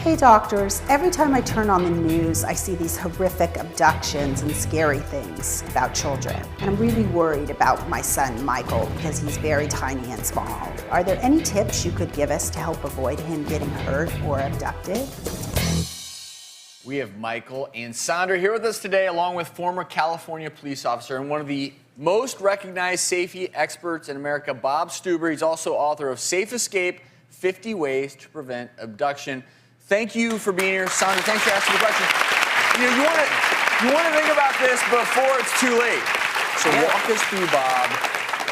Hey doctors, every time I turn on the news, I see these horrific abductions and scary things about children. And I'm really worried about my son, Michael, because he's very tiny and small. Are there any tips you could give us to help avoid him getting hurt or abducted? We have Michael and Sandra here with us today, along with former California police officer and one of the most recognized safety experts in America, Bob Stuber. He's also author of Safe Escape, 50 Ways to Prevent Abduction. Thank you for being here, Sandra. Thanks for asking the question. You want to think about this before it's too late. So walk us through, Bob,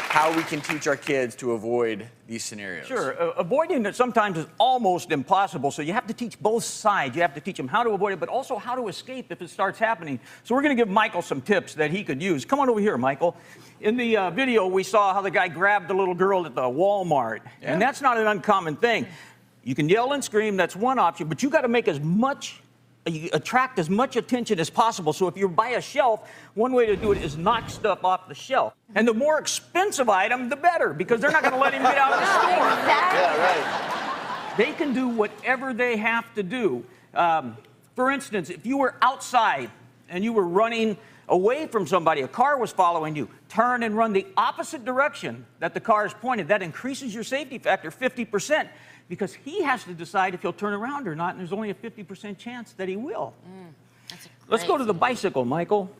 how we can teach our kids to avoid these scenarios. Sure. Avoiding it sometimes is almost impossible, so you have to teach both sides. You have to teach them how to avoid it, but also how to escape if it starts happening. So we're going to give Michael some tips that he could use. Come on over here, Michael. In the video, we saw how the guy grabbed the little girl at the Walmart, and that's not an uncommon thing. You can yell and scream, that's one option, but you got to make attract as much attention as possible. So if you're by a shelf, one way to do it is knock stuff off the shelf. And the more expensive item, the better, because they're not going to let him get out of the store. Exactly. Yeah, right. They can do whatever they have to do. For instance, if you were outside and you were running away from somebody, a car was following you, turn and run the opposite direction that the car is pointed. That increases your safety factor 50%. Because he has to decide if he'll turn around or not, and there's only a 50% chance that he will. Let's go to the bicycle, Michael.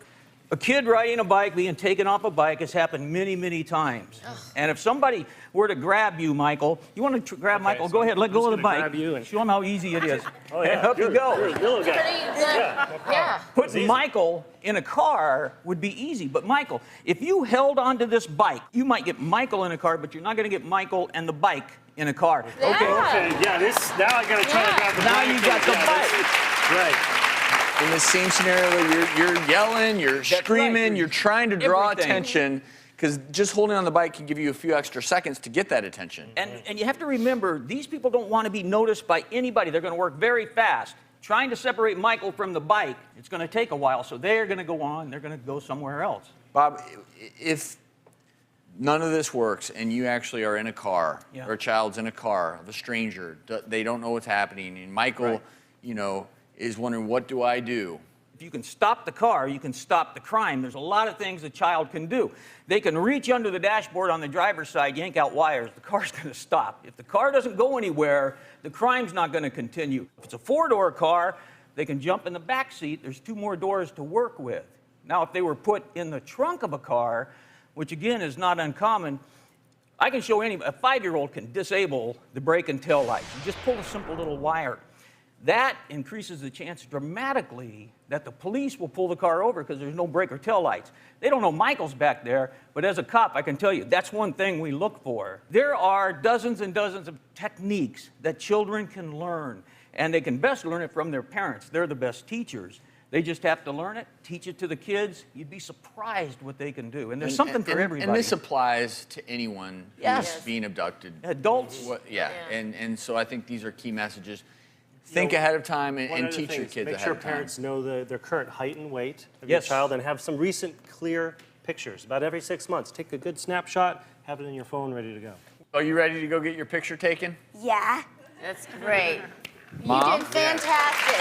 A kid riding a bike, being taken off a bike, has happened many, many times. And if somebody were to grab you, Michael, you want to grab Michael, go ahead, let go of the bike. Grab you and show him how easy it is. Oh, yeah. And up you go. You're a little guy. Yeah. Putting Michael in a car would be easy. But Michael, if you held onto this bike, you might get Michael in a car, but you're not going to get Michael and the bike in a car. Yeah. Okay, yeah, now I got to try to grab the Now bike. you got the bike. Right. In the same scenario, you're yelling, you're screaming, right. you're trying to draw Everything. attention, because just holding on the bike can give you a few extra seconds to get that attention. And you have to remember, these people don't want to be noticed by anybody. They're going to work very fast. Trying to separate Michael from the bike, it's going to take a while, so they're going to go on, they're going to go somewhere else. Bob, if none of this works and you actually are in a car, or a child's in a car of a stranger, they don't know what's happening, and Michael, is wondering, what do I do? If you can stop the car, you can stop the crime. There's a lot of things a child can do. They can reach under the dashboard on the driver's side, yank out wires. The car's going to stop. If the car doesn't go anywhere, the crime's not going to continue. If it's a four-door car, they can jump in the back seat. There's two more doors to work with. Now, if they were put in the trunk of a car, which again is not uncommon, I can show a 5-year-old can disable the brake and tail lights. You just pull a simple little wire. That increases the chance dramatically that the police will pull the car over because there's no brake or tail lights. They don't know Michael's back there, but as a cop, I can tell you, that's one thing we look for. There are dozens and dozens of techniques that children can learn, and they can best learn it from their parents. They're the best teachers. They just have to learn it, teach it to the kids. You'd be surprised what they can do. And there's something for everybody. And this applies to anyone who's being abducted. Adults. And so I think these are key messages. Think ahead of time and teach your kids ahead of time. Make sure parents know their current height and weight of your child and have some recent clear pictures. About every 6 months, take a good snapshot, have it in your phone ready to go. Are you ready to go get your picture taken? Yeah. That's great. Mom? You did fantastic.